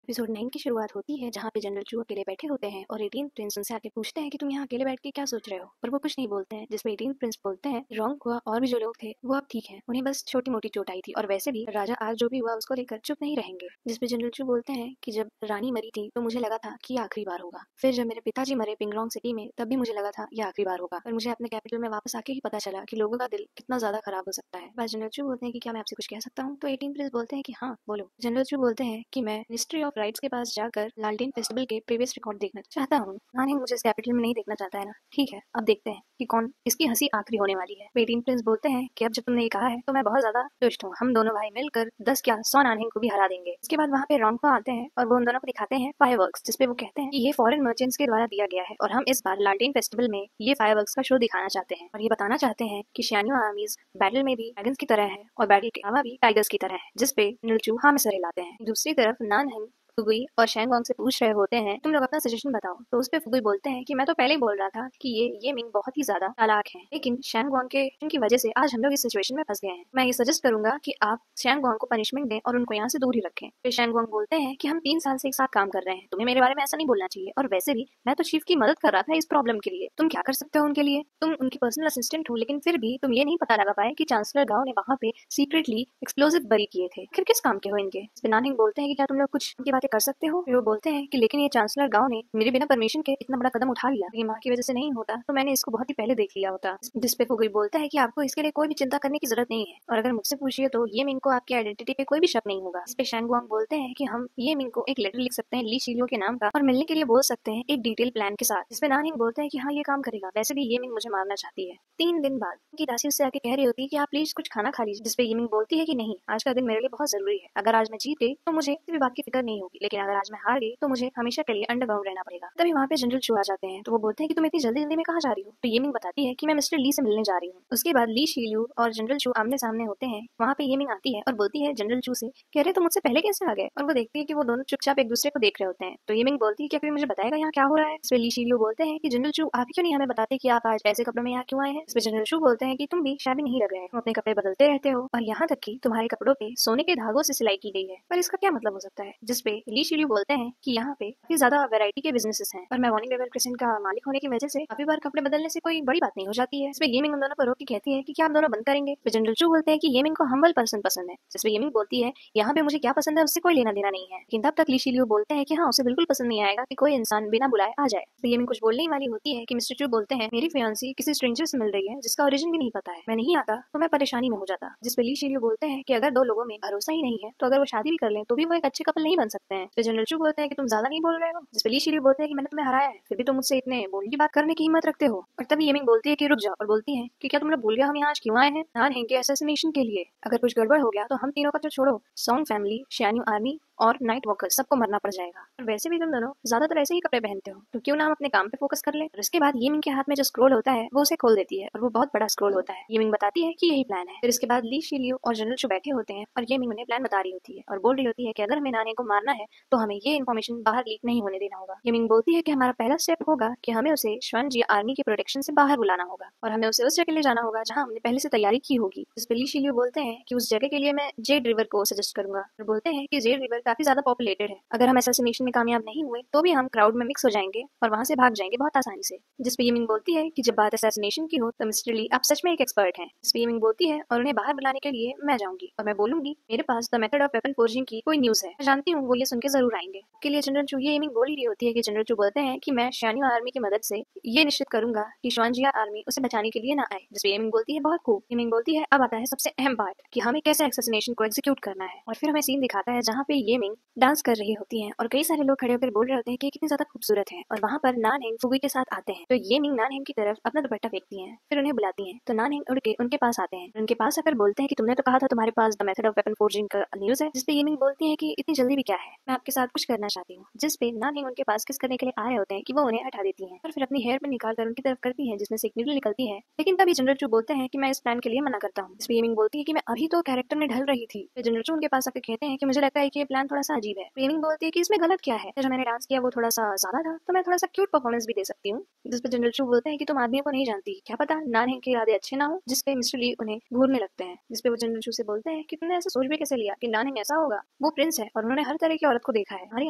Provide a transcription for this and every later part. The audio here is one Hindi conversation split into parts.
एपिसोड 9 की शुरुआत होती है जहाँ पे जनरल चू अकेले बैठे होते हैं और 18 प्रिंस उनसे आके पूछते हैं कि तुम यहाँ अकेले बैठ के क्या सोच रहे हो, पर वो कुछ नहीं बोलते हैं। जिसमें 18 प्रिंस बोलते हैं रॉन्ग हुआ और भी जो लोग थे वो अब ठीक हैं, उन्हें बस छोटी मोटी चोट आई थी और वैसे भी राजा आज जो भी हुआ उसको लेकर चुप नहीं रहेंगे। जिसपे जनरल चू बोलते हैं कि जब रानी मरी थी तो मुझे लगा था कि ये आखिरी बार होगा, फिर जब मेरे पिताजी मरे पिंगलोंग सिटी में तब भी मुझे लगा था ये आखिरी बार होगा, पर मुझे अपने कैपिटल में वापस आके ही पता चला कि लोगों का दिल कितना ज्यादा खराब हो सकता है। बस जनरल चू बोलते हैं कि क्या मैं आपसे कुछ कह सकता हूँ, तो 18 प्रिंस बोलते हैं कि हाँ बोलो। जनरल चू बोलते हैं कि मैं मिनिस्ट्री ऑफ राइट्स के पास जाकर लालटेन फेस्टिवल के प्रीवियस रिकॉर्ड देखना चाहता हूँ। हाँ नहीं, मुझे इस कैपिटल में नहीं देखना चाहता है ना, ठीक है अब देखते हैं कि कौन इसकी हंसी आखिरी होने वाली है। 18 प्रिंस बोलते हैं कि अब जब तुमने ये कहा है तो मैं बहुत ज्यादा खुश हूँ, हम दोनों भाई मिलकर 10 क्या 100 नानहेंग को भी हरा देंगे। इसके बाद वहाँ पे रॉन्को आते हैं और वो उन दोनों को दिखाते हैं फायरवर्क्स, जिसपे वो कहते हैं कि ये फॉरेन मर्चेंट्स के द्वारा दिया गया है और हम इस बार लालटेन फेस्टिवल में ये फायरवर्क्स का शो दिखाना चाहते हैं और ये बताना चाहते हैं कि शियान्यू आर्मीज बैटल में भी ड्रैगन्स की तरह है और बैटल के अलावा भी टाइगर्स की तरह है। जिसपे नीलचू हाँ में सर हिलाते हैं। दूसरी तरफ नानहेंग फुगुई और शैंगवांग से पूछ रहे होते हैं तुम लोग अपना सजेशन बताओ, तो उस पे फुगुई बोलते हैं कि मैं तो पहले ही बोल रहा था कि ये मिंग बहुत ही ज्यादा चालाक हैं, लेकिन शैंगवांग के की वजह से आज हम लोग इस सिचुएशन में फंस गए हैं। मैं ये सजेस्ट करूंगा कि आप शैंगवांग को पनिशमेंट दें और उनको यहाँ से दूर ही रखें। फिर शैंगवांग बोलते हैं कि हम 3 साल से एक साथ काम कर रहे हैं, तुम्हें मेरे बारे में ऐसा नहीं बोलना चाहिए, और वैसे भी मैं तो चीफ की मदद कर रहा था इस प्रॉब्लम के लिए, तुम क्या कर सकते हो उनके लिए, तुम उनकी पर्सनल असिस्टेंट हो, लेकिन फिर भी तुम ये नहीं पता लगा पाए कि चांसलर गांव ने वहाँ पे सीक्रेटली एक्सप्लोजिव बरी किए थे, फिर किस काम के हो इनके। इस पे नानहिंग बोलते हैं कि क्या तुम लोग कुछ उनकी बातें कर सकते हो। फिर वो बोलते हैं कि लेकिन ये चांसलर गांव ने मेरे बिना परमिशन के इतना बड़ा कदम उठा लिया, ये माँ की वजह से नहीं होता तो मैंने इसको बहुत ही पहले देख लिया होता। जिसपे फुगुई बोलता है कि आपको इसके लिए कोई भी चिंता करने की जरूरत नहीं है, और अगर मुझसे पूछिए तो ये मिंग को आपकी आइडेंटिटी पे कोई भी शक नहीं होगा। इस पे शैंगवांग बोलते हैं कि हम ये मिंग को एक लेटर लिख सकते हैं ली शीलियो के नाम का और मिलने के लिए बोल सकते हैं एक डिटेल प्लान के साथ। जिसपे नानहिंग बोलते हैं कि हाँ ये काम करेगा, वैसे भी ये मिंग मुझे मारना चाहती है। 3 दिन बाद उनकी दासी उससे आके कह रही होती है कि आप प्लीज कुछ खाना खा लीजिए। जिसपे ये मिंग बोलती है कि नहीं, आज का दिन मेरे लिए बहुत जरूरी है, अगर आज मैं जीत गई तो मुझे किसी भी बात की फिक्र नहीं होगी, लेकिन अगर आज मैं हार गई तो मुझे हमेशा के लिए अंडरग्राउंड रहना पड़ेगा। तभी वहाँ पे जनरल चू आ जाते हैं, तो वो बोलते हैं कि तुम इतनी जल्दी जल्दी में कहाँ जा रही हो, तो ये मिंग बताती है कि मैं मिस्टर ली से मिलने जा रही हूँ। उसके बाद ली शीलियू और जनरल चू आमने सामने होते हैं। वहाँ पे ये मिंग आती है और बोलती है जनरल चू से कह रहे तो मुझसे पहले कैसे आ गए, और वो देखती है कि वो दोनों चुपचाप एक दूसरे को देख रहे होते हैं। तो ये मिंग बोलती है कि कोई मुझे बताएगा यहाँ क्या हो रहा है। इस पे ली शीलियू बोलते हैं कि जनरल चू आप क्यों नहीं हमें बताते कि आप आज ऐसे कपड़ों में यहाँ क्यों आए हैं। इस पे जनरल चू बोलते हैं कि तुम भी शायद नहीं लग रहे हैं, तुम अपने कपड़े बदलते रहते हो और यहाँ तक कि तुम्हारे कपड़ों पे सोने के धागों से सिलाई की गई है, पर इसका क्या मतलब हो सकता है। जिसपे ली शीलियू बोलते हैं कि यहाँ पे काफी ज्यादा वैरायटी के बिजनेसेस हैं और मैं वॉर्निंग लेवल क्रिसेंट का मालिक होने की वजह से काफी बार कपड़े बदलने से कोई बड़ी बात नहीं हो जाती है। इसमें गेमिंग उन दोनों को रोक के कहती है कि क्या आप दोनों बंद करेंगे। तो जनरल चू बोलते हैं कि गेमिंग को हम्बल पर्सन पसंद है। जिसपे गेमिंग बोलती है यहाँ पे मुझे क्या पसंद है उससे कोई लेना देना नहीं है, लेकिन तब तक लीशिलियो बोलते हैं कि हाँ उसे बिल्कुल पसंद नहीं आएगा कि कोई इंसान बिना बुलाए आ जाए। तो गेमिंग कुछ बोलने ही वाली होती है कि मिस्टर चू बोलते हैं मेरी फियांसी किसी स्ट्रेंजर से मिल रही है जिसका ओरिजिन भी नहीं पता है, मैं नहीं आता तो मैं परेशानी में हो जाता। जिसपे लीशिलियो बोलते हैं कि अगर 2 लोगों में भरोसा ही नहीं है तो अगर वो शादी भी कर लें तो भी वो एक अच्छे कपल नहीं बन सकते हैं। तो जनरल चू बोलते हैं कि तुम ज्यादा नहीं बोल रहे हो। जिसपे लीशिलियो बोलते हैं कि मैंने तुम्हें हराया है फिर भी तुम मुझसे इतने बोलने की बात करने की हिम्मत रखते हो। और तभी येमिंग बोलती है कि रुक जाओ, और बोलती है कि क्या तुम लोग भूल गए हम यहाँ आज क्यों आए हैं। नानहेंग के असैसिनेशन के लिए। अगर कुछ गड़बड़ हो गया तो हम तीनों का तो छोड़ो, सॉन्ग फैमिली, शियान्यू आर्मी और नाइट वॉकर सबको मरना पड़ जाएगा। और वैसे भी तुम दोनों ज्यादातर ऐसे ही कपड़े पहनते हो, तो क्यों ना हम अपने काम पे फोकस कर ले। और इसके बाद येमिंग के हाथ में जो स्क्रोल होता है वो उसे खोल देती है और वो बहुत बड़ा स्क्रोल होता है। येमिंग बताती है कि यही प्लान है। फिर इसके बाद ली शीलियो और जनरल चू बैठे होते हैं और येमिंग उन्हें प्लान बता रही होती है और बोल रही होती है कि अगर हमें नाने को मारना है तो हमें ये इन्फॉर्मेशन बाहर लीक नहीं होने देना होगा। येमिंग बोलती है कि हमारा पहला स्टेप होगा कि हमें उसे श्वानजी आर्मी की प्रोटेक्शन से बाहर बुलाना होगा और हमें उसे उस जगह ले जाना होगा जहाँ हमने पहले से तैयारी की होगी। इस पे ली शीलियो बोलते हैं कि उस जगह के लिए मैं जेड रिवर को सजेस्ट करूंगा और बोलते हैं कि जेड रिवर काफी ज्यादा पॉपुलेटेड है, अगर हम असैसिनेशन में कामयाब नहीं हुए तो भी हम क्राउड में मिक्स हो जाएंगे और वहां से भाग जाएंगे बहुत आसानी से। जिस पे येमिंग बोलती है कि जब बात असैसिनेशन की हो तो मिस्टर ली आप सच में एक एक्सपर्ट हैं। इस पे येमिंग बोलती है और उन्हें बाहर बुलाने के लिए मैं जाऊंगी और मैं बोलूंगी मेरे पास the method of weapon forging की कोई न्यूज है, मैं जानती हूँ वो ये सुन के जरूर आएंगे। के लिए जनरल चू ये येमिंग बोल ही रही होती है कि जनरल चू बोलते हैं कि मैं शियान्यू आर्मी की मदद से ये निश्चित करूंगा कि श्वानजिया आर्मी उसे बचाने के लिए ना आए। जिस पे येमिंग बोलती है बहुत खूब। येमिंग बोलती है अब आता है सबसे अहम पार्ट कि हमें कैसे असैसिनेशन को एग्जीक्यूट करना है, और फिर हमें सीन दिखाता है जहाँ पे येमिंग डांस कर रही होती हैं और कई सारे लोग खड़े होकर बोल रहे होते हैं कि कितनी ज्यादा खूबसूरत है, और वहाँ पर नानहेंग फुगुई के साथ आते हैं। तो ये मिंग नानहेंग की तरफ अपना दुपट्टा फेंकती हैं, फिर उन्हें बुलाती हैं। तो नानहेंग उड़ के उनके पास आते हैं, उनके पास आकर बोलते हैं कि तुमने तो कहा था तुम्हारे पास the method of weapon forging का न्यूज है। जिसपे ये मिंग बोलती है कि इतनी जल्दी भी क्या है, मैं आपके साथ कुछ करना चाहती हूँ। जिसपे नानहेंग उनके पास किस करने के लिए आ रहे होते हैं कि वो उन्हें हटा देती है और फिर अपनी हेयर पे निकाल कर उनकी तरफ करती है जिसमें से एक नीडल निकलती है। लेकिन तभी जनरल चू बोलते हैं कि मैं इस प्लान के लिए मना करता हूँ। इसमें ये मिंग बोलती है कि मैं अभी तो कैरेक्टर में ढल रही थी। फिर जनरल चू उनके पास आकर कहते हैं कि मुझे लगता है कि ये प्लान थोड़ा सा अजीब है। प्रेमिंग बोलती है कि इसमें गलत क्या है, जो मैंने डांस किया वो थोड़ा सा ज्यादा था तो मैं थोड़ा सा क्यूट परफॉर्मेंस भी दे सकती हूँ। जिसपे जनरल चू बोलते हैं कि तुम आदमियों को नहीं जानती, क्या पता नानहेंग के इरादे अच्छे ना हो। जिसपे मिस्टर ली उन्हें घूरने लगते हैं। जिसपे वो जनरल चू से बोलते हैं कि तुमने ऐसा सोच भी कैसे लिया कि नानहेंग ऐसा होगा, वो प्रिंस है और उन्होंने हर तरह की औरत को देखा है, हमारी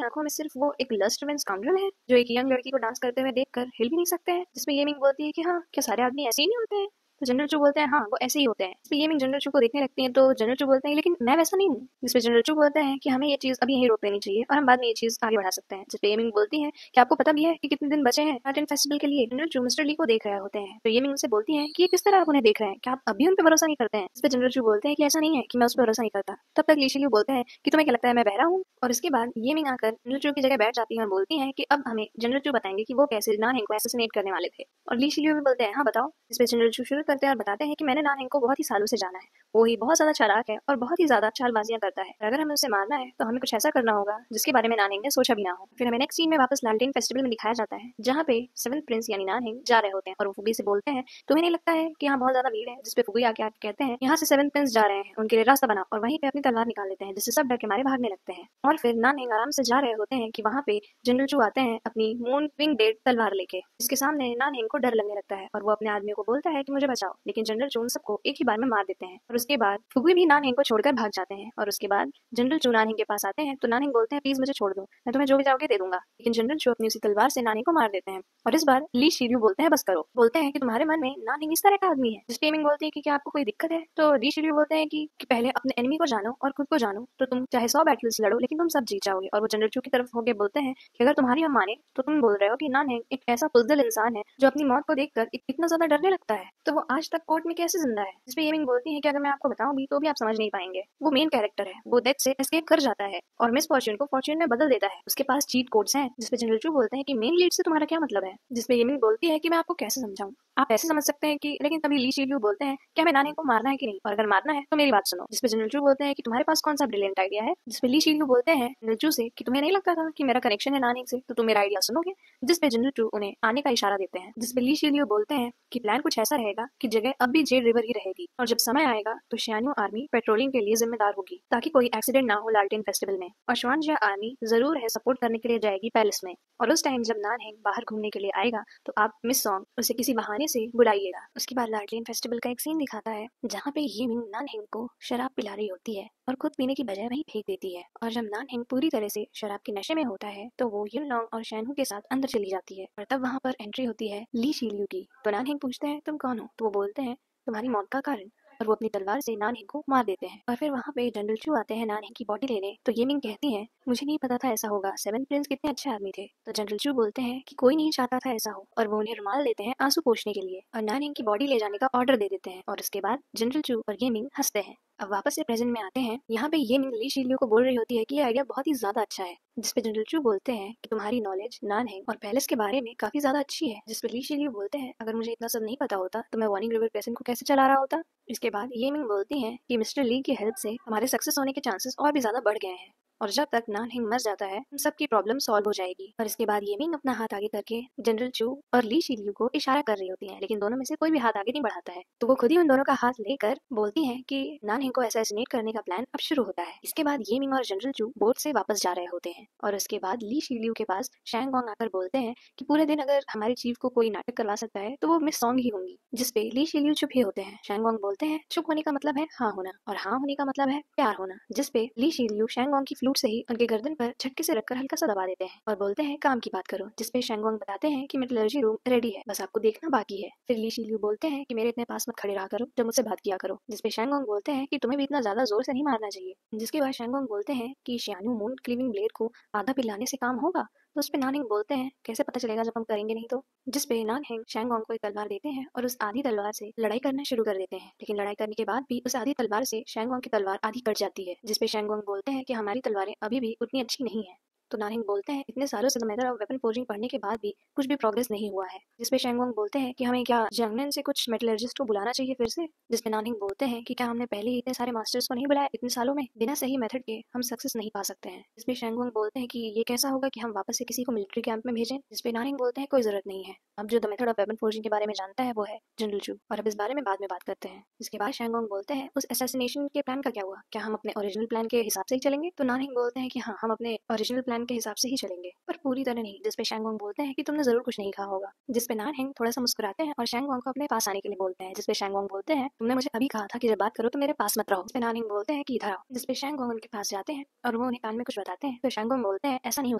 आंखों में सिर्फ वो एक लस्ट ड्रिवन स्काउंड्रल है जो एक यंग लड़की को डांस करते हुए देखकर हिल भी नहीं सकते हैं। जिसमें ये मिंग बोलती है कि हाँ, क्या सारे आदमी ऐसे ही नहीं होते हैं? तो जनरल चू बोलते हैं हाँ, वो ऐसे ही होते हैं। इस पे ये मिंग जनरल चू को देखने लगती है तो जनरल चू बोलते हैं लेकिन मैं वैसा नहीं हूँ। जिसपे जनरल चू बोलते हैं कि हमें ये चीज अभी यहीं रोक लेनी चाहिए और हम बाद में ये चीज आगे बढ़ा सकते हैं। जिसपे ये मिंग बोलती है कि आपको पता भी है कि कितने दिन बचे हैं आर्ट फेस्टिवल के लिए। जनरल चू मिस्टर ली को देख रहे होते हैं तो ये मिंग उनसे बोलती है कि ये किस तरह आप उन्हें देख रहे हैं, क्या आप अभी उन पर भरोसा नहीं करते हैं? इस पे जनरल चू बोलते हैं कि ऐसा नहीं है कि मैं उस पर भरोसा नहीं करता। तब तक ली शिल्यू बोलते हैं कि तुम्हें क्या लगता है मैं बहरा हूँ? और इसके बाद ये मिंग आकर जनरल चू की जगह बैठ जाती है और बोलती है कि अब हमें जनरल चू बताएंगे कि वो कैसे नानहेंग को एसेसिनेट करने वाले थे। और ली शिल्यू भी बोलते हैं हाँ बताओ। इस पे जनरल चू शुरू करते हैं और बताते हैं कि मैंने नानहेंग को बहुत ही सालों से जाना है। वो ही बहुत ज्यादा चालाक है और बहुत ही ज्यादा चालबाजियां करता है। अगर हमें उसे मारना है तो हमें कुछ ऐसा करना होगा जिसके बारे में नानहेंग ने सोचा भी ना हो। फिर हमें नेक्स्ट सीन में वापस लालटेन फेस्टिवल में दिखाया जाता है जहाँ पे सेवंथ प्रिंस यानी नानहेंग जा रहे होते हैं और वो फुगी से बोलते हैं तुम्हें नहीं लगता है कि यहाँ बहुत ज्यादा भीड़ है? जिसपे फुगी आके कहते हैं यहाँ से सेवंथ प्रिंस जा रहे हैं, उनके लिए रास्ता बना। और वहीं पे अपनी तलवार निकाल लेते हैं जिससे सब डर के मारे भागने लगते हैं। और फिर नानहेंग आराम से जा रहे होते हैं कि वहाँ पे जनरल चू आते हैं अपनी मून विंग डेड तलवार लेके। इसके सामने नानहेंग को डर लगने लगता है और वो अपने आदमियों को बोलता है कि मुझे बचाओ, लेकिन जनरल चू उन सबको एक ही बार में मार देते हैं। और उसके बाद फुगी भी नानहेंग को छोड़कर भाग जाते हैं। और उसके बाद जनरल चू नानहेंग के पास आते हैं तो नानहेंग बोलते हैं प्लीज मुझे छोड़ दो, मैं तुम्हें जो भी चाहोगे दे दूंगा। लेकिन जनरल चू अपनी उसी तलवार से नानहेंग को मार देते हैं। और इस बार ली शिर्यू बोलते हैं बस करो, बोलते हैं कि तुम्हारे मन में नानहेंग इस तरह का आदमी है। जिस पे मिंग बोलती है कि क्या आपको कोई दिक्कत है? तो ली शिर्यू बोलते हैं कि पहले अपने एनिमी को जानो और खुद को जानो तो तुम चाहे 100 बैटल्स लड़ो लेकिन तुम सब जीत जाओगे। और वो जनरल चू की तरफ होकर बोलते हैं कि अगर तुम्हारी हम माने तो तुम बोल रहे हो कि नानहेंग एक ऐसा बुज़दिल इंसान है जो अपनी मौत को देखकर इतना ज्यादा डरने लगता है, तो वो आज तक कोर्ट में कैसे जिंदा है? जिसपे ये मिंग बोलती है कि अगर मैं आपको बताऊं भी तो भी आप समझ नहीं पाएंगे। वो मेन कैरेक्टर है, वो डेथ से एस्केप कर जाता है और मिस फॉर्च्यून को फॉर्च्यून में बदल देता है। उसके पास चीट कोड्स हैं। जिसपे जनरल चू बोलते हैं कि मेन लीड से तुम्हारा क्या मतलब है? जिसपे ये मिंग बोलती है कि मैं आपको कैसे समझाऊं, आप ऐसे समझ सकते हैं कि, लेकिन तभी ली शिल्यू बोलते हैं कि हमें नानहेंग को मारना है कि नहीं, और अगर मारना है तो मेरी बात सुनो। जिसपे जनरल चू बोलते हैं कि तुम्हारे पास कौन सा ब्रिलियंट आइडिया है? जिसपे ली शिल्यू बोलते हैं जनरल चू से कि तुम्हें नहीं लगता था कि मेरा कनेक्शन है नानहेंग से, तो तुम मेरा आइडिया सुनोगे? जिसपे जनरल चू उन्हें आने का इशारा देते हैं। जिसपे ली शिल्यू बोलते हैं कि प्लान कुछ ऐसा रहेगा कि जगह अब भी जेड रिवर ही रहेगी और जब समय आएगा तो शियान्यू आर्मी पेट्रोलिंग के लिए जिम्मेदार होगी ताकि कोई एक्सीडेंट ना हो लालटेन फेस्टिवल में। और श्वानजिया आर्मी जरूर है सपोर्ट करने के लिए जाएगी पैलेस में। और उस टाइम जब नानहेंग बाहर घूमने के लिए आएगा तो आप मिस सॉन्ग उसे किसी बहाने से बुलाइएगा। उसके बाद लालटेन फेस्टिवल का एक सीन दिखाता है जहाँ पे ये मिंग नानहेंग को शराब पिला रही होती है और खुद पीने की बजाय वहीं फेंक देती है। और जब नानहेंग पूरी तरह से शराब के नशे में होता है तो वो युनलॉन्ग और शैनहू के साथ अंदर चली जाती है और तब वहाँ पर एंट्री होती है ली शिल्यू की। तो नानहेंग पूछते हैं तुम कौन हो? तो वो बोलते हैं तुम्हारी मौत का कारण, और वो अपनी तलवार से नानहेंग को मार देते हैं। और फिर वहाँ पे जनरल चू आते हैं नानहेंग की बॉडी लेने तो ये मिंग कहती है मुझे नहीं पता था ऐसा होगा, सेवन प्रिंस कितने अच्छे आदमी थे। तो जनरल चू बोलते हैं कि कोई नहीं चाहता था ऐसा हो, और वो उन्हें रुमाल देते हैं आंसू पोंछने के लिए और नानहेंग की बॉडी ले जाने का ऑर्डर दे देते हैं। और उसके बाद जनरल चू और ये मिंग हंसते हैं। अब वापस से प्रेजेंट में आते हैं। यहाँ पे ये मिंग ली शिल्यू को बोल रही होती है कि ये आइडिया बहुत ही ज्यादा अच्छा है। जिसपे जनरल चू बोलते हैं कि तुम्हारी नॉलेज नानहेंग और पैलेस के बारे में काफी ज्यादा अच्छी है। जिसपे ली शिल्यू बोलते हैं अगर मुझे इतना सब नहीं पता होता तो मैं वार्निंग रिवर क्रेसेंट को कैसे चला रहा होता। इसके बाद ये मिंग बोलती हैं कि मिस्टर ली की हेल्प से हमारे सक्सेस होने के चांसेस और भी ज्यादा बढ़ गए हैं और जब तक नानहेंग मर जाता है हम सबकी प्रॉब्लम सॉल्व हो जाएगी। और इसके बाद ये मिंग अपना हाथ आगे करके जनरल चू और ली शिल्यू को इशारा कर रही होती है लेकिन दोनों में से कोई भी हाथ आगे नहीं बढ़ाता है। तो वो खुद ही उन दोनों का हाथ लेकर बोलती है कि नानहेंग को असैसिनेट करने का प्लान अब शुरू होता है। इसके बाद ये मिंग और जनरल चू बोट से वापस जा रहे होते हैं और उसके बाद ली शिल्यू के पास शैंगोंग आकर बोलते हैं कि पूरे दिन अगर हमारे चीफ को कोई नाटक करवा सकता है तो वो मिस सॉन्ग ही होंगी। जिसपे ली शिल्यू चुप ही होते हैं। शैंगोंग बोलते हैं चुप होने का मतलब है हाँ होना और हाँ होने का मतलब है प्यार होना। जिसपे ली शिल्यू शैंगोंग की फ्लूट से ही उनके गर्दन पर झटके से रखकर हल्का सा दबा देते हैं और बोलते हैं काम की बात करो। जिसपे शैंगोंग बताते हैं कि मेटलर्जी रूम रेडी है, बस आपको देखना बाकी है। फिर ली शिल्यू बोलते हैं कि मेरे इतने पास मत खड़े रहा करो, जब मुझसे बात किया करो। जिसपे शैंगोंग बोलते हैं कि तुम्हें भी इतना ज्यादा जोर से नहीं मारना चाहिए। जिसके बाद शैंगोंग बोलते हैं कि शियानू मून क्लीविंग ब्लेड को आधा पिलाने से काम होगा। तो उस पे नानहेंग बोलते हैं कैसे पता चलेगा जब हम करेंगे नहीं तो। जिसपे नानहेंग शैंगोंग को एक तलवार देते हैं और उस आधी तलवार से लड़ाई करना शुरू कर देते हैं। लेकिन लड़ाई करने के बाद भी उस आधी तलवार से शैंगोंग की तलवार आधी कट जाती है। जिसपे शैंगोंग बोलते हैं कि हमारी तलवारें अभी भी उतनी अच्छी नहीं है। तो नानहेंग बोलते हैं इतने सालों से the method of weapon forging पढ़ने के बाद भी कुछ भी प्रोग्रेस नहीं हुआ है। जिसपे शैंगोंग बोलते हैं कि हमें क्या जंगलन से कुछ मेटलर्जिस्ट को बुलाना चाहिए फिर से। जिसपे नानहेंग बोलते हैं कि क्या हमने पहले ही इतने सारे मास्टर्स को नहीं बुलाया इतने सालों में, बिना सही मेथड के हम सक्सेस नहीं पा सकते हैं। जिसपे शैंगोंग बोलते हैं कि ये कैसा होगा कि हम वापस से किसी को मिलिट्री कैंप में भेजें। जिसपे नानहेंग बोलते हैं कोई जरूरत नहीं है, अब जो the method of weapon forging के बारे में जानता है वो है जनरल चू, और अब इस बारे में बाद में बात करते हैं। इसके बाद शैंगोंग बोलते हैं उस असैसिनेशन के प्लान का क्या हुआ, क्या हम अपने ओरिजिनल प्लान के हिसाब से ही चलेंगे। तो नानहेंग बोलते हैं कि हाँ हम अपने ओरिजिनल प्लान उनके हिसाब से ही चलेंगे, पर पूरी तरह नहीं। जिसपे शैंगोंग बोलते हैं कि तुमने जरूर कुछ नहीं कहा होगा, जिसपे नानहेंग थोड़ा सा मुस्कुराते हैं और शैंगोंग को अपने पास आने के लिए बोलते हैं, जिसपे शैंगोंग बोलते हैं तुमने मुझे अभी कहा था कि जब बात करो तो मेरे पास मत रहो। जिसपे नानहेंग बोलते हैं कि इधर आओ, जिसपे शैंगोंग उनके पास जाते हैं और वो उन्हें कान में कुछ बताते हैं। तो शैंगोंग बोलते हैं ऐसा नहीं हो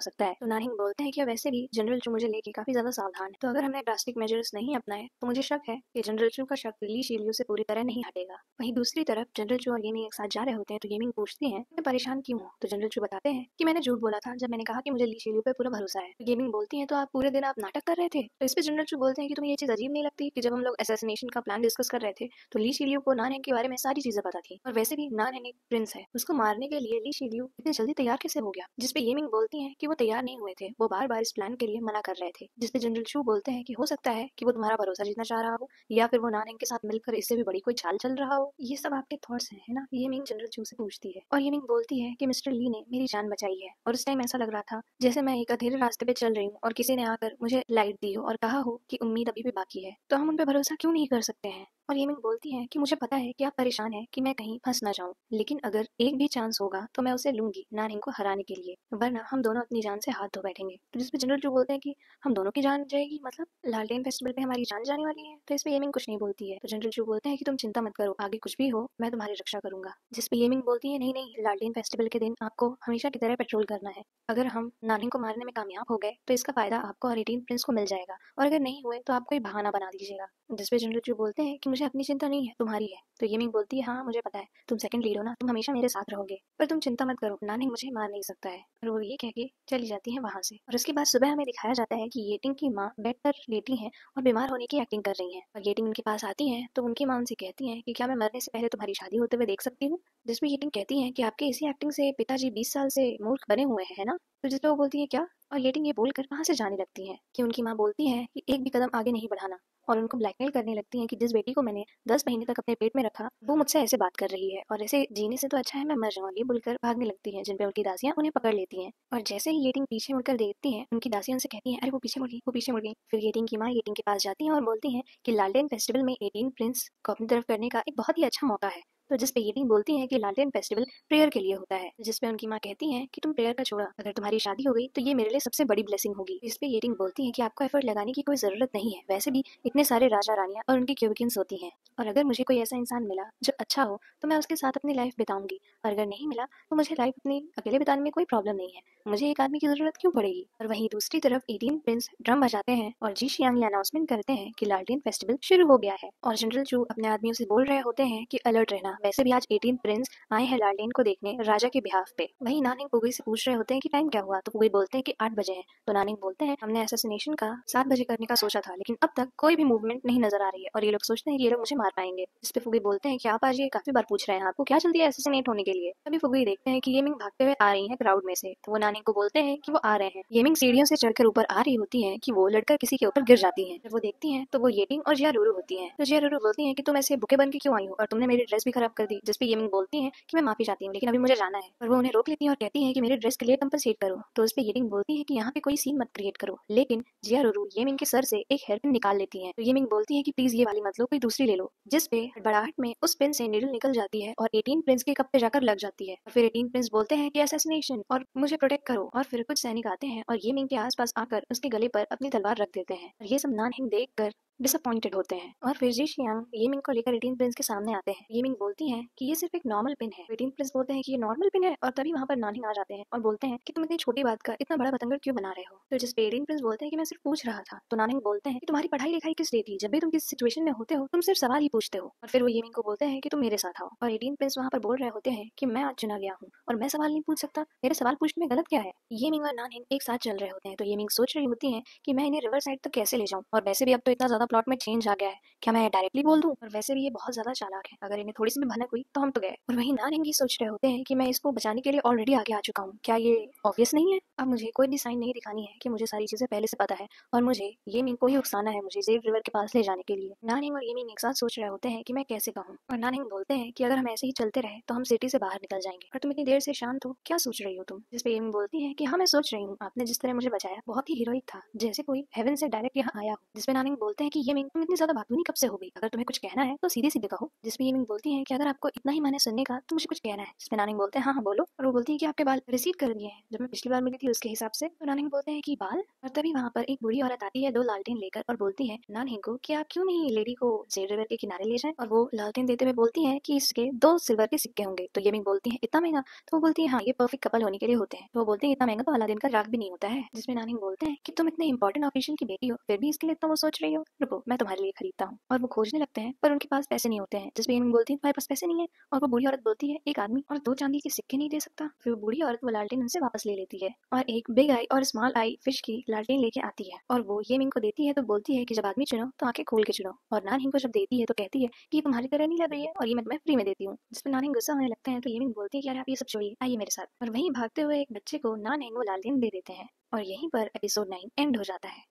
सकता है। तो नानहेंग बोलते हैं कि वैसे भी जनरल चू मुझे लेके काफी ज्यादा सावधान है, तो अगर हमने ड्रास्टिक मेजर्स नहीं अपनाए तो मुझे शक है कि जनरल चू का शक ली शिलियो से पूरी तरह नहीं हटेगा। वहीं दूसरी तरफ जनरल चू और येमिंग एक साथ जा रहे होते हैं, तो येमिंग पूछती है मैं परेशान क्यों हूँ। तो जनरल चू बताते हैं कि मैंने झूठ बोला था जब मैंने कहा कि मुझे ली शिलियो पे पूरा भरोसा है। तो येमिंग बोलती है तो आप पूरे दिन आप नाटक कर रहे थे। तो इस पे जनरल चू बोलते हैं कि तुम्हें ये चीज अजीब नहीं लगती कि जब हम लोग असैसिनेशन का प्लान डिस्कस कर रहे थे तो ली शिलियो को नानहेंग के बारे में सारी चीजें पता थी, और वैसे भी नानहेंग एक प्रिंस है, उसको मारने के लिए ली शिलियो इतनी जल्दी तैयार कैसे हो गया। जिसपे येमिंग बोलती है कि वो तैयार नहीं हुए थे, वो बार बार इस प्लान के लिए मना कर रहे थे। जिसपे जनरल चू बोलते हैं कि हो सकता है कि वो तुम्हारा भरोसा जीतना चाह रहा हो, या फिर वो नानहेंग के साथ मिलकर इससे भी बड़ी कोई चाल चल रहा हो। ये सब आपके थॉट्स हैं, है ना। येमिंग जनरल चू से पूछती है और येमिंग बोलती है कि मिस्टर ली ने मेरी जान बचाई है, और उस टाइम ऐसा लग रहा था जैसे मैं एक अंधेरे रास्ते पे चल रही हूँ और किसी ने आकर मुझे लाइट दी हो और कहा हो कि उम्मीद अभी भी बाकी है, तो हम उन पे भरोसा क्यों नहीं कर सकते हैं। और येमिंग बोलती है कि मुझे पता है कि आप परेशान हैं कि मैं कहीं फंस ना जाऊं, लेकिन अगर एक भी चांस होगा तो मैं उसे लूंगी नानहेंग को हराने के लिए, वरना हम दोनों अपनी जान से हाथ धो बैठेंगे। तो जिसपे जनरल चू बोलते हैं कि हम दोनों की जान जाएगी, मतलब लालटेन फेस्टिवल पे हमारी जान जाने वाली है। तो इस पे येमिंग कुछ नहीं बोलती है। तो जनरल चू बोलते हैं कि तुम चिंता मत करो, आगे कुछ भी हो मैं तुम्हारी रक्षा करूंगा। जिसपे येमिंग बोलती है नहीं नहीं, लालटेन फेस्टिवल के दिन आपको हमेशा की तरह पेट्रोल करना है। अगर हम नानहेंग को मारने में कामयाब हो गए तो इसका फायदा आपको और 18 प्रिंस को मिल जाएगा, और अगर नहीं हुए तो आप कोई बहाना बना दीजिएगा। जिसपे जनरल चू बोलते हैं कि मुझे अपनी चिंता नहीं है, तुम्हारी है। तो येमिंग बोलती है हाँ मुझे पता है, तुम सेकंड लीड हो ना, तुम हमेशा मेरे साथ रहोगे, पर तुम चिंता मत करो, नानहेंग मुझे मार नहीं सकता है। और वो ये कह के चली जाती है वहां से। और उसके बाद सुबह हमें दिखाया जाता है कि येटिंग की माँ बेड पर लेटी है और बीमार होने की एक्टिंग कर रही है, और येटिंग उनके पास आती है तो उनकी माँ उनसे कहती है कि क्या मैं मरने से पहले तुम्हारी शादी होते हुए देख सकती हूँ। जिसमें येटिंग कहती है कि आपके इसी एक्टिंग से पिताजी 20 साल से मूर्ख बने हुए हैं, है ना। तो जिसपे वो बोलती है क्या, और येटिंग ये बोलकर वहां से जाने लगती है कि उनकी माँ बोलती है कि एक भी कदम आगे नहीं बढ़ाना, और उनको ब्लैकमेल करने लगती हैं कि जिस बेटी को मैंने 10 महीने तक अपने पेट में रखा वो मुझसे ऐसे बात कर रही है, और ऐसे जीने से तो अच्छा है मैं मर जाऊँ। ये बोलकर भागने लगती हैं, जिन पे उनकी दासियां उन्हें पकड़ लेती हैं। और जैसे ही येटिंग पीछे मुड़कर देखती हैं, उनकी दासियां उनसे कहती हैं अरे वो पीछे मुड़ गई, वो पीछे मुड़ गई। फिर येटिंग की माँ येटिंग के पास जाती हैं और बोलती हैं कि लालटेन फेस्टिवल में 18 प्रिंस को अपनी तरफ करने का एक बहुत ही अच्छा मौका है। तो जिसपे येटिंग बोलती हैं कि लालटेन फेस्टिवल प्रेयर के लिए होता है। जिसपे उनकी माँ कहती हैं कि तुम प्रेयर का छोड़ा, अगर तुम्हारी शादी हो गई तो ये मेरे लिए सबसे बड़ी ब्लेसिंग होगी। जिसपे येटिंग बोलती है कि आपको एफर्ट लगाने की कोई जरूरत नहीं है, वैसे भी इतने सारे राजा रानियां और उनकी क्यूबिकिन्स होती हैं, और अगर मुझे कोई ऐसा इंसान मिला जो अच्छा हो तो मैं उसके साथ अपनी लाइफ बिताऊंगी, और अगर नहीं मिला तो मुझे लाइफ अपनी अकेले बिताने में कोई प्रॉब्लम नहीं है, मुझे एक आदमी की जरूरत क्यों पड़ेगी। और वहीं दूसरी तरफ 18 प्रिंस ड्रम बजाते हैं और जी शियांग ये अनाउंसमेंट करते हैं कि लालटेन फेस्टिवल शुरू हो गया है, और जनरल चू अपने आदमियों से बोल रहे होते हैं कि अलर्ट रहना, वैसे भी आज 18 प्रिंस आए हैं लालटेन को देखने राजा के बिहाफ पे। वहीं नानिंग फुगई से पूछ रहे होते हैं कि टाइम क्या हुआ, तो फुगई बोलते हैं कि 8 बजे है। तो नानिंग बोलते हैं हमने असैसिनेशन का 7 बजे करने का सोचा था, लेकिन अब तक कोई भी मूवमेंट नहीं नजर आ रही है और ये लोग सोचते हैं कि ये लोग मुझे मार पाएंगे। जिस पे फुगई बोलते हैं कि आप आज ये काफी बार पूछ रहे हैं आपको क्या जल्दी है असैसिनेट होने के लिए। तभी फुगई देखते हैं कि येमिंग भागते हुए आ रही है क्राउड में से, तो वो नानिंग को बोलते हैं कि वो आ रहे हैं। येमिंग सीढ़ियों से चढ़कर ऊपर आ रही होती है कि वो लड़कर किसी के ऊपर गिर जाती है। जब वो देखती है तो वो येटिंग और जिया रूरू होती है। तो जिया रूरू बोलती है कि तुम ऐसे बुके बन के क्यों आई हो और तुमने मेरी ड्रेस भी खराब कर दी। जिसपे येमिंग बोलती है कि मैं माफी चाहती हूँ लेकिन अभी मुझे जाना है, और वो उन्हें रोक लेती है और कहती है कि मेरे ड्रेस के लिए कंपनसेट करो। तो उस पे येमिंग बोलती है कि यहाँ पे कोई सीन मत क्रिएट करो, लेकिन जिया रूरू येमिंग के सर से एक हेयर पिन निकाल लेती है। तो येमिंग बोलती है कि प्लीज ये वाली मत लो, कोई दूसरी ले लो। जिस पे बड़ाहट में उस पिन से नीडल निकल जाती है और 18 प्रिंस के कप पे जाकर लग जाती है, और फिर 18 प्रिंस बोलते हैं कि असैसिनेशन और मुझे प्रोटेक्ट करो, और फिर कुछ सैनिक आते हैं और येमिंग के आसपास आकर उसके गले पर अपनी तलवार रख देते हैं, और ये सब नानहिंग देख कर डिसअपॉइंटेड होते हैं। और फिर जी शियांग येमिंग को लेकर 18 प्रिंस के सामने आते हैं। येमिंग बोलती हैं कि ये सिर्फ एक नॉर्मल पिन है। 18 प्रिंस बोलते हैं कि ये नॉर्मल पिन है, और तभी वहाँ पर नानहिंग आ जाते हैं और बोलते हैं कि तुम इतनी छोटी बात का इतना बड़ा पतंगड़ क्यों बना रहे हो। तो जिस पे 18 प्रिंस बोलते हैं कि मैं सिर्फ पूछ रहा था। तो नानहिंग बोलते हैं कि तुम्हारी पढ़ाई लिखाई किस लिए थी, जब भी तुम किसी सिचुएशन में होते हो तुम सिर्फ सवाल ही पूछते हो। और फिर वो येमिंग को बोलते हैं कि तुम मेरे साथ आओ, और 18 प्रिंस वहाँ पर बोल रहे होते हैं कि मैं आज चुना गया हूँ और मैं सवाल नहीं पूछ सकता, मेरे सवाल पूछने में गलत क्या है। येमिंग और नानहिंग एक साथ चल रहे होते हैं, तो येमिंग सोच रही होती है कि मैं इन्हें रिवर साइड तक कैसे ले जाऊं, और वैसे भी अब तो इतना ज्यादा प्लॉट में चेंज आ गया है, क्या मैं डायरेक्टली बोल दूं, और वैसे भी ये बहुत ज्यादा चालाक है, अगर इन्हें थोड़ी सी भी भनक हुई तो हम तो गए। और वहीं नानहिंग ये सोच रहे होते हैं कि मैं इसको बचाने के लिए ऑलरेडी आगे आ चुका हूँ, क्या ये ऑब्वियस नहीं है। अब मुझे कोई भी साइन नहीं दिखानी है कि मुझे सारी चीजें पहले से पता है, और मुझे येमिंग को ही उकसाना है मुझे जेड रिवर के पास ले जाने के लिए। नानहिंग और येमिंग एक साथ सोच रहे होते हैं कि मैं कैसे कहूँ, और नानहिंग बोलते हैं कि अगर हम ऐसे ही चलते रहे तो हम सिटी से बाहर निकल जाएंगे, और तुम इतनी देर से शांत हो, क्या सोच रही हो तुम। जिसपे येमिंग बोलती है कि हाँ मैं सोच रही हूँ, आपने जिस तरह मुझे बचाया बहुत ही हीरोइक था, जैसे कोई हेवन से डायरेक्ट यहाँ आया हो। जिसपे नानहिंग बोलते हैं कि ये मिंग तुम इतनी ज्यादा बातूनी कब से हो गई, अगर तुम्हें कुछ कहना है तो सीधे सीधे कहो। जिसमें ये मिंग बोलती है कि अगर आपको इतना ही मन है सुनने का तो मुझे कुछ कहना है। जिसमें नानिंग बोलते हैं हाँ हाँ बोलो, और वो बोलती है कि आपके बाल रिसीड कर दिए हैं जब मैं पिछली बार मिली थी उसके हिसाब से। तो नानिंग बोलते हैं कि बाल, और तभी वहाँ पर एक बूढ़ी औरत आती है 2 लालटेन लेकर और बोलती है नानिंग को कि आप क्यों नहीं लेडी को जेड रिवर के किनारे ले जाएं, और वो लालटेन देते हुए बोलती है कि इसके 2 सिल्वर के सिक्के होंगे। तो ये मिंग बोलती है इतना महंगा, तो वो बोलती है हाँ ये परफेक्ट कपल होने के लिए होते हैं। तो वो बोलते हैं इतना महंगा तो अलादीन का राग भी नहीं होता है। जिसमें नानिंग बोलते हैं कि तुम इतने इंपॉर्टेंट ऑफिशियल की बेटी हो फिर भी इसके लिए इतना वो सोच रही हो, रुको मैं तुम्हारे लिए खरीदता हूँ। और वो खोजने लगते हैं पर उनके पास पैसे नहीं होते हैं। जिसमें मिंग बोलती है तुम्हारे पास पैसे नहीं है, और वो बूढ़ी औरत बोलती है एक आदमी और 2 चांदी के सिक्के नहीं दे सकता। फिर वो बूढ़ी औरत वो लालटेन उनसे वापस ले लेती है और एक बिग आई और स्मॉल आई फिश की लालटेन लेके आती है, और वो ये मिंग को देती है। तो बोलती है कि जब आदमी चुनो तो आंखें खोल के चुनो, और नानहिंग को जब देती है तो कहती है कि ये तुम्हारी तरह नहीं लग रही है और ये मैं तुम्हें फ्री में देती हूँ। जिसमें नानहिंग गुस्सा होने लगते हैं। तो ये मिंग बोलती है कि यार आप ये सब छोड़िए, आइए मेरे साथ। और वहीं भागते हुए एक बच्चे को नानहिंग वो लालटेन दे देते हैं, और यहीं पर एपिसोड 9 एंड हो जाता है।